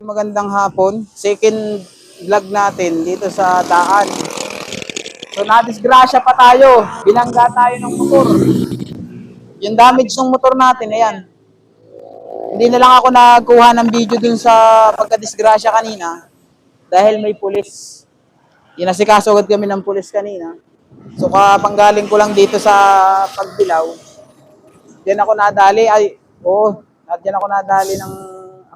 Magandang hapon. Second vlog natin dito sa daan. So nadisgrasya pa tayo. Binangga tayo ng motor. Yung damage ng motor natin, ayan. Hindi na lang ako nagkuha ng video dun sa pagkadisgrasya kanina dahil may pulis. Inasikaso agad kami ng pulis kanina. So kapanggaling ko lang dito sa Pagbilao. Diyan ako nadali. Diyan ako nadali ng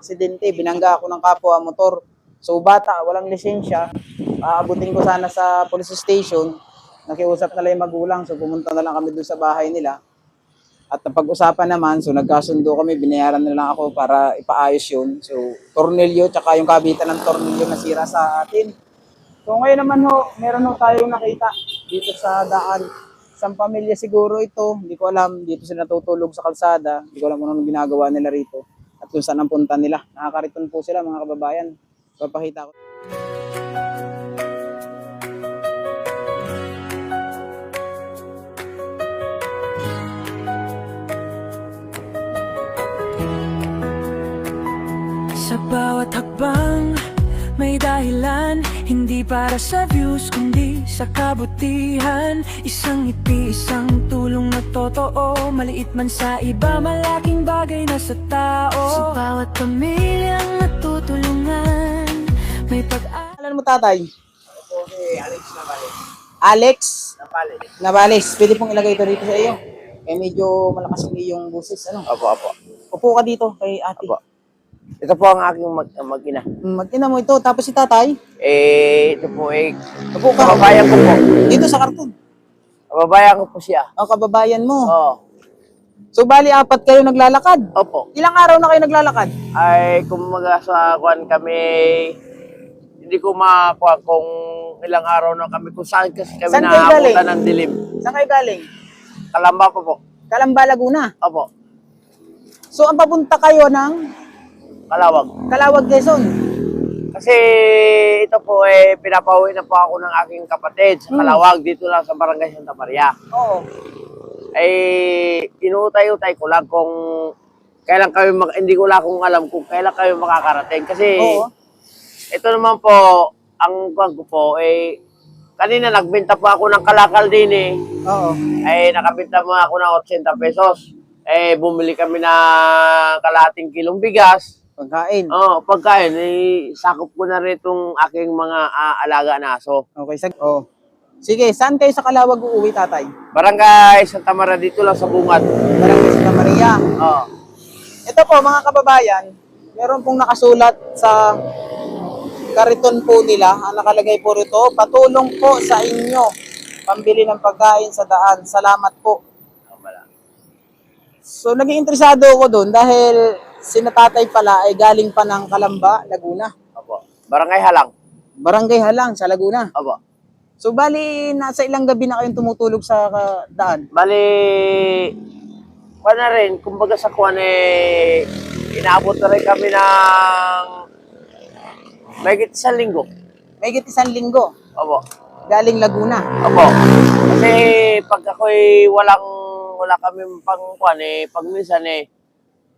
aksidente. Binangga ako ng kapwa motor. So bata, walang lisensya. Aabutin ko sana sa police station. Nakiusap na lang yung magulang. So pumunta na lang kami dun sa bahay nila. At napag-usapan naman, so nagkasundo kami, binayaran na lang ako para ipaayos yun. So tornilyo, tsaka yung kabitan ng tornilyo nasira sa atin. So ngayon naman ho, meron ho tayong nakita dito sa daan. Isang pamilya siguro ito, hindi ko alam, dito sila natutulog sa kalsada. Hindi ko alam kung anong ginagawa nila rito. At kung saan ang punta nila. Nakakariton po sila mga kababayan. Papakita ko. Sa bawat hakbang, may dahilan. Hindi para sa views, kundi sa kabutihan. Isang ngiti, isang tulong na totoo. Maliit man sa iba, malaking bagay na sa tao. Sa bawat pamilyang natutulungan, may pag-aaral. Alam mo tatay? Ako si Alex Navales. Alex Navales. Navales. Pwede pong ilagay ito dito sa iyo. Eh medyo malakas yung iyong busis. Ano? Opo. Upo ka dito kay ate. Opo. Ito po ang aking mag-ina. Mag-ina mo ito. Tapos si tatay. Ito po Upo ka. kababayan ko po. Dito sa karton. Kababayan ko po siya. O, kababayan mo. Oo. So, bali, 4 kayo naglalakad. Opo. Ilang araw na kayo naglalakad? Ay, kumaga sa kuwan kami, hindi ko makuha kung ilang araw na kami, kung saan kasi kami Saan kayo galing? naabutan ng dilim. Saan kayo galing? Kalamba po. Kalamba, Laguna. Opo. So, ang papunta kayo ng Kalawag. Calawag, Quezon. Kasi ito po pinapauwi na po ako ng aking kapatid sa Kalawag, dito lang sa Barangay Santa Maria. Oo. Inuutay-utay ko lang kung kailan kami hindi ko lang kung alam kung kailan kayo makakarating kasi Oo. ito naman po ang kuwan ko po kanina nagbenta po ako ng kalakal din Oo. nakabenta mo ako ng 80 pesos bumili kami ng kalahating kilong bigas. Pagkain. Pagkain sakop ko na rin itong aking mga alaga na aso. Okay. Sige, saan kayo sa Calawag uuwi, tatay? Barangay Santa Maria, dito lang sa Bungad. Barangay Santa Maria. Ito po, mga kababayan, meron pong nakasulat sa kariton po nila. Ang nakalagay po rito, patulong po sa inyo. Pambili ng pagkain sa daan. Salamat po. So, naging interesado ako doon dahil sinatatay pala ay galing pa ng Calamba, Laguna. Opo. Barangay Halang. Barangay Halang sa Laguna. Opo. So, bali, nasa ilang gabi na kayong tumutulog sa daan? Bali, kuha na rin, kumbaga sa kuha inaabot na rin kami ng mahigit 1 linggo. Mahigit 1 linggo. Opo. Galing Laguna. Opo. Kasi pag ako'y wala kami pang kuha pag minsan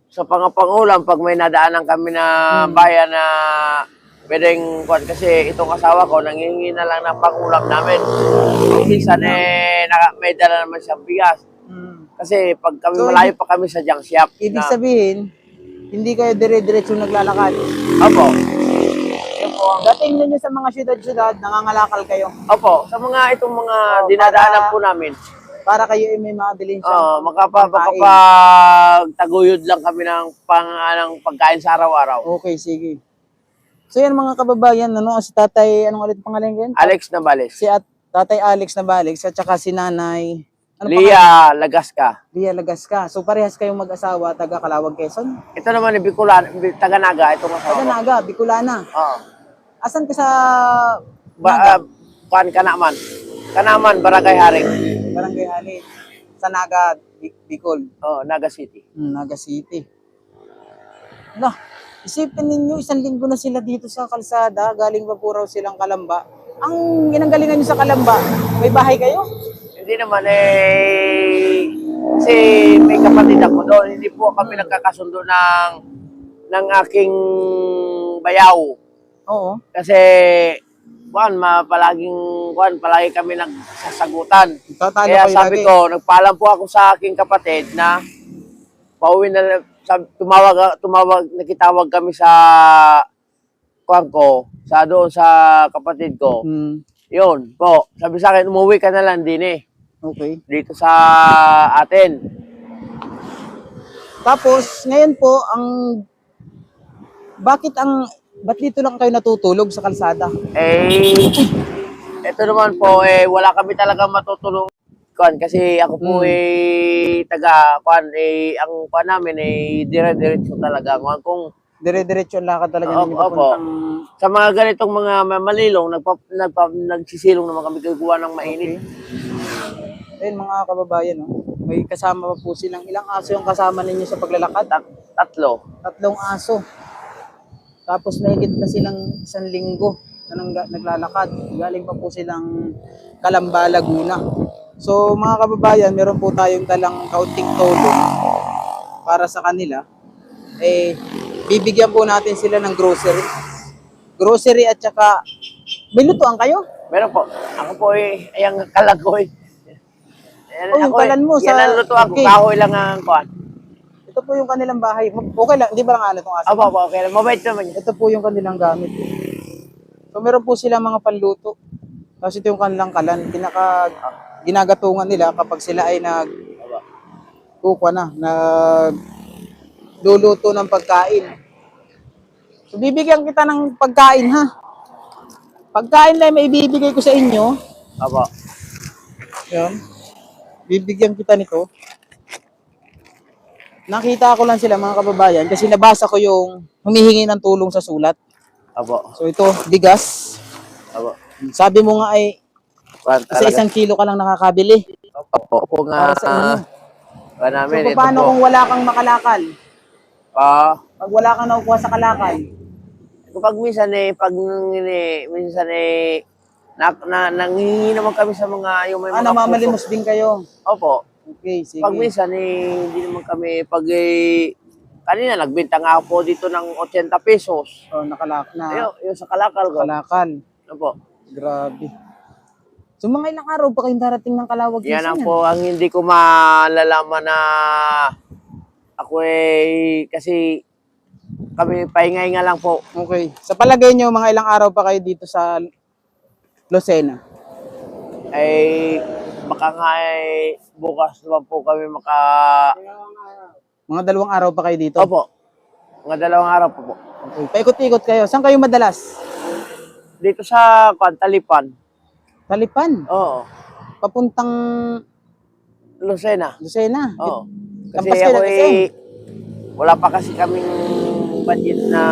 sa pangulam, pag may nadaanan kami na bayan na pwedeng kuhan kasi itong asawa ko nanghihingi na lang ng pangulam namin. Minsan may dala naman siyang bigas. Kasi pag kami So, malayo pa kami sa junk shop. Ibig sabihin, hindi kayo dire-diretso naglalakad. Opo. Dating ninyo sa mga syudad-syudad, nangangalakal kayo Opo. Sa itong mga dinadaanan po namin. para kayo ay may mabilin siya. Makapagtaguyod lang kami ng pagkain sa araw-araw. Okay, sige. So yan mga kababayan, si tatay, anong ulit pangalan ko yan? Alex Navales. Tatay Alex Navales at saka si nanay Lia Lagasca. Lia Lagasca. So parehas kayong mag-asawa, taga Calawag, Quezon? Ito naman Bicolana, Taga-Naga, itong asawa ko. Taga-Naga, Bicolana. Oo. Asan ka sa Kanaman, Barangay Haring. Barangay Halin? Sa Naga, Bicol. Naga City. Naga City. Isipin ninyo, 1 linggo na sila dito sa kalsada, galing pa po raw silang Calamba. Ang ginanggalingan nyo sa Calamba, may bahay kayo? Hindi naman kasi may kapatid ako doon. Hindi po kami nagkakasundo ng aking bayaw. Oo. Kasi, palagi kami nagsasagutan. Tatalo Kaya kayo sabi lagi. ko, nagpaalam po ako sa aking kapatid na pauwi na, nakitawag kami sa doon sa kapatid ko. Hmm. Yun po, sabi sa akin, umuwi ka na lang din Okay. dito sa atin. Tapos, ngayon po, ba't dito lang kayo natutulog sa kalsada? Ito naman po, wala kami talaga matutulong. Kasi ako po ang namin dire-diretso talaga. Kung Dire-diretso ang lakad talaga ninyo Opo. papuntang... Sa mga ganitong mga malilong, nagsisilong naman kami gagawa ng mainit. Ayun mga kababayan, no? May kasama pa po silang... Ilang aso yung kasama ninyo sa paglalakad? Tatlo. 3 aso. Tapos mahigit na silang 1 linggo na naglalakad. Galing pa po silang Calamba, Laguna. So mga kababayan, meron po tayong dalang kaunting tulong para sa kanila. Bibigyan po natin sila ng grocery. Grocery at saka... May lutuan kayo? Meron po. Ako po ayang kalagoy. Yung kalan mo yan ang luto ako. Okay. Kahoy lang ang kuhan. Ito po yung kanilang bahay. Okay lang, di ba lang ano itong aso? Opo, okay lang. Mabait naman yun. Ito po yung kanilang gamit. So meron po sila mga panluto. Tapos ito yung kanilang kalan. Ginagatungan nila kapag sila ay nagluluto ng pagkain. So bibigyan kita ng pagkain ha. Pagkain lang may ibibigay ko sa inyo. Opo. Yan. Bibigyan kita nito. Nakita ko lang sila mga kababayan kasi nabasa ko yung humihingi ng tulong sa sulat. Opo. So ito, bigas. Opo. Sabi mo nga ay sa 1 kilo ka lang nakakabili. Opo nga. Para sa inyo. Namin, So paano kung wala kang makalakal? Pag wala kang nakukuha sa kalakal? Kapag minsan nanghihingi naman kami sa mga yung may mga Namamalimos din kayo. Opo. Okay, sige. Pag minsan hindi naman kami kanina nagbenta nga ako po dito ng 80 pesos. Oh, Yung sa kalakal ko. kalakal. Opo. Grabe. So mga ilang araw pa kayong darating ng Kalawag? Yan ang po ang hindi ko malalaman na ako kasi kami paingay nga lang po. Okay. Sa palagay nyo, mga ilang araw pa kayo dito sa Lucena? Baka nga bukas naman po kami Mga 2 araw pa kayo dito? Opo. Mga 2 araw po po. Okay. Paikot-ikot kayo. Saan kayo madalas? Dito sa Talipan. Talipan? Oo. Papuntang Lucena. Lucena? Oo. Kasi Lampas kayo ako ng SM? wala pa kasi kaming budget na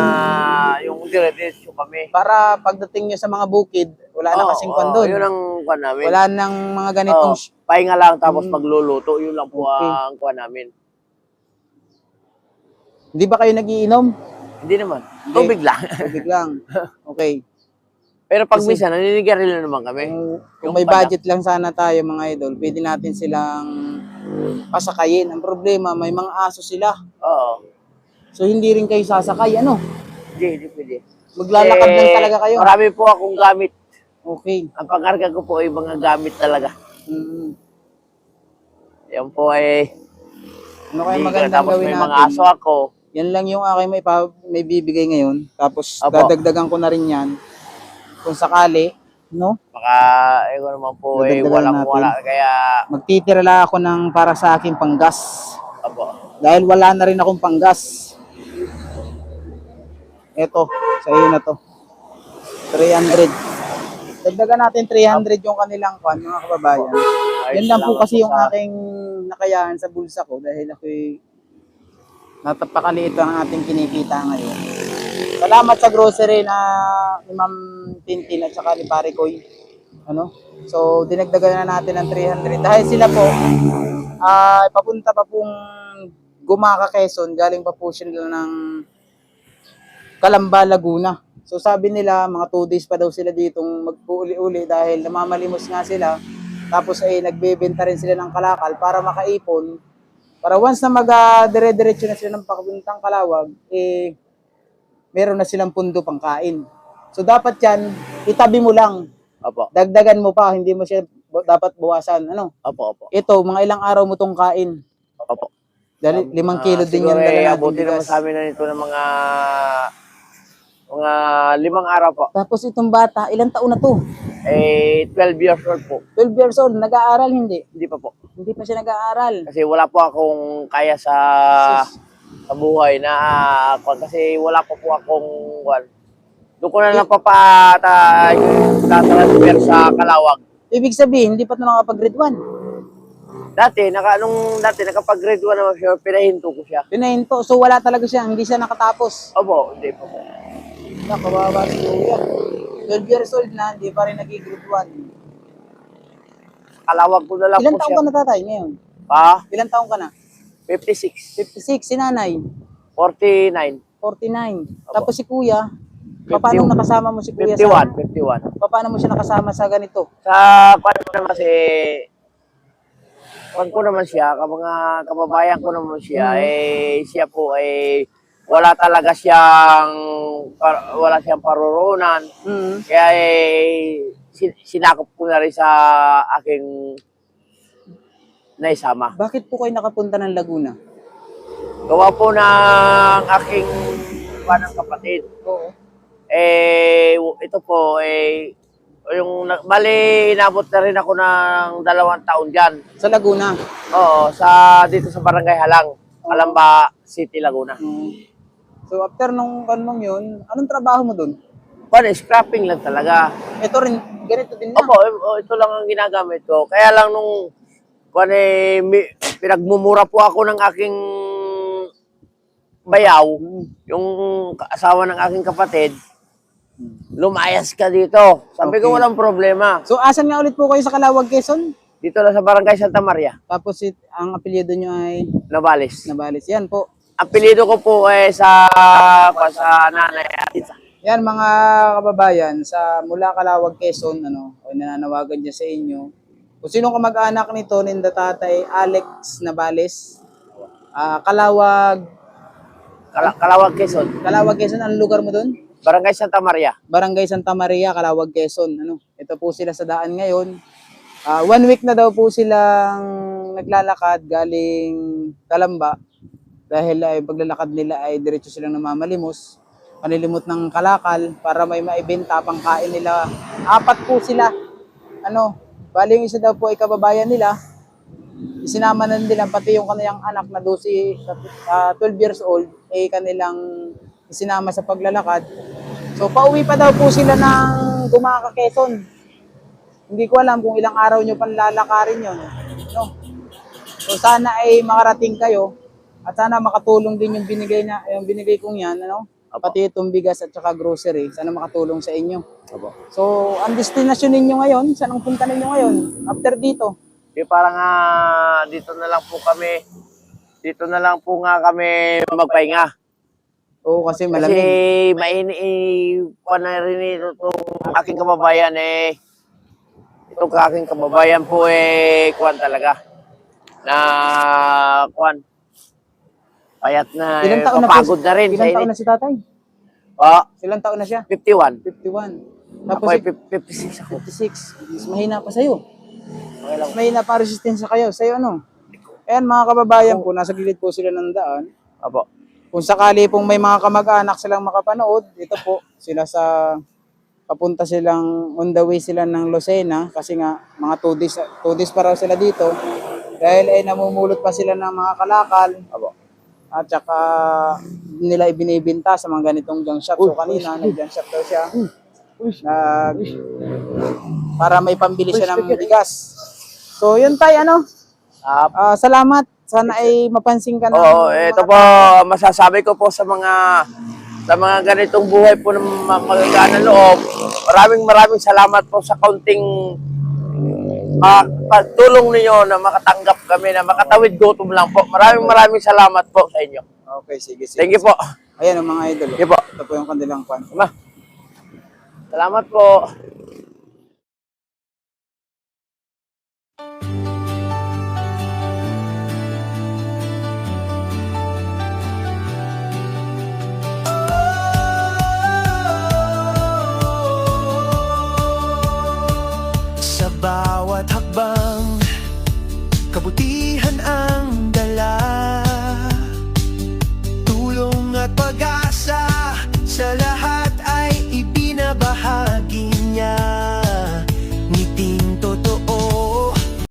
yung dire-diretso kami. Para pagdating nyo sa mga bukid, wala na kasing kwan doon. Yun ang kwan namin. Wala nang mga ganitong... Pahinga lang tapos magluluto. Yun lang po ang kwan namin. Hindi ba kayo nagiinom? Hindi naman. Tubig lang. Tubig lang. Okay. Pero pag minsan, naninigarilyo naman kami. Kung may budget lang sana tayo mga idol, pwede natin silang pasakayin. Ang problema, may mga aso sila. Oo. So hindi rin kayo sasakay, ano? Hindi pwede. Maglalakad lang talaga kayo. Marami po akong gamit. Okay. Ang pangarga ko po ay mga gamit talaga. Yan po Ano kayo magandang tapos gawin may natin? mga aso ako. Yan lang yung aking may bibigay ngayon. Tapos Opo. dadagdagan ko na rin yan. Kung sakali, no? Baka, ko naman po, Dadagdagan wala. Kaya, Magtitira lang ako ng para sa aking panggas. abo. Dahil wala na rin akong panggas. Ito, sa iyo na to. 300. Dagdagan natin 300 yung kanilang kwan, mga kababayan. Yan lang po kasi yung aking nakayahan sa bulsa ko dahil ako'y napakaliit lang ang ating kinikita ngayon. Salamat sa grocery na ni Ma'am Tintin at saka ni Pare Koy. So, dinagdagan na natin ng 300. Dahil sila po, papunta pa pong Gumaka, Quezon. Galing pa po sila ng Calamba, Laguna. So, sabi nila, mga 2 days pa daw sila ditong magpuuli-uli dahil namamalimos nga sila. Tapos nagbebenta rin sila ng kalakal para makaipon. Para once na dire-diretso na sila ng papuntang Kalawag, meron na silang pundo pangkain. So dapat yan, itabi mo lang. Opo. Dagdagan mo pa, hindi mo siya dapat bawasan. Ano? Opo, opo. Ito, mga ilang araw mo tong kain. Opo. Dahil 5 kilo din Siguro yung dala natin abutin naman bigas. sa amin na nito ng mga 5 araw po. Tapos itong bata, ilang taon na to? 12 years old po. 12 years old, nag-aaral hindi? Hindi pa po. Hindi pa siya nag-aaral. Kasi wala po akong kaya sa buhay na kasi wala pa po akong doon ko na lang tatransfer sa Calawag. Ibig sabihin, hindi pa ito nakapag-grade 1. Dati nakapag-grade 1 naman siya, pinahinto ko siya. Pinahinto, so wala talaga siya, hindi siya nakatapos. Opo, hindi po. Nakawawa si Kuya. 12 years old na, hindi pa rin nag-grade 1. Calawag ko na lang Ilan po taong siya. ka na tatay ngayon? Pa? Ilan taong ka na? 56. 56, si nanay? 49. 49. Tapos si Kuya, paano nakasama mo si Kuya 51. Paano mo siya nakasama sa ganito? Sa kwan ko naman ko naman siya, mga kababayan ko naman siya, siya po wala talaga wala siyang paruroonan. Kaya sinakop ko na rin sa aking naisama. Bakit po kayo nakapunta ng Laguna? Gawa po ng aking ng kapatid. Oo. Ito po, bali, inabot na rin ako ng 2 taon dyan. Sa Laguna? Oo, dito sa Barangay Halang, Calamba City, Laguna. So after nung kanmong yun, anong trabaho mo dun? Scrapping lang talaga. Ito rin, ganito din na. Opo, ito lang ang ginagamit ko. Kaya lang nung pinagmumura po ako ng aking bayaw, yung asawa ng aking kapatid, lumayas ka dito. Sabi ko, Okay. walang problema. So asan nga ulit po kayo sa Calawag, Quezon? Dito lang sa Barangay Santa Maria, Tapos ang apelyido nyo ay Navales. Nabalis. Yan po. Apelido ko po sa nanay at tita. Yan mga kababayan, sa mula Calawag, Quezon, nananawagan dyan sa inyo. Kung sino kamag-anak nito, ninda tatay Alex Navales, Calawag, Calawag, Quezon. Calawag, Quezon, anong lugar mo doon? Barangay Santa Maria. Barangay Santa Maria, Calawag, Quezon. Ito po sila sa daan ngayon. 1 week na daw po silang naglalakad galing Calamba dahil ay paglalakad nila ay diretso silang namamalimos, panilimot ng kalakal para may maibenta pangkain nila. 4 po sila. Bali yung isa daw po ay kababayan nila. Isinama na nila pati yung kanilang anak na 12 years old ay kanilang isinama sa paglalakad. So pauwi pa daw po sila ng Gumaka, Quezon. Hindi ko alam kung ilang araw nyo panlalakarin yun. No? So sana ay makarating kayo at sana makatulong din yung binigay kong yan, pati itong bigas at saka grocery, sana makatulong sa inyo. So ang destinasyon ninyo ngayon, saan ang punta ninyo ngayon after dito? Parang dito na lang po nga kami magpahinga. Oo, kasi Kasi malamig. na rin itong aking kababayan itong aking kababayan po talaga. Payat na, Ilang taon na papagod na rin sa Ilang taon init. na si tatay? Ilang taon na siya? 51. 51. Ako Tapos ay 56 ako. 56. Mas mahina pa sa'yo. Mas mahina pa resistensya kayo. Sa'yo Ayan mga kababayan po, nasa gilid po sila ng daan. Apo. Kung sakali pong may mga kamag-anak silang makapanood, ito po, papunta silang, on the way sila ng Lucena, kasi nga, mga 2 days pa raw sila dito, dahil ay namumulot pa sila ng mga kalakal, at saka nila ibinibinta sa mga ganitong junk shop. So kanina, nag-junk shop daw siya, para may pambili siya ng bigas. So yun tayo, salamat. Sana ay mapansin ka na. Oo, ito po, masasabi ko po sa mga ganitong buhay po ng magagaan ng loob. Maraming salamat po sa kaunting pagtulong ninyo na makatanggap kami, na makatawid gutom lang po. Maraming salamat po sa inyo. Okay, sige. Thank you po. Ayan ang mga idol. Sige po. Ito po yung kanilang pan. Salamat po. bawat hakbang kabutihan ang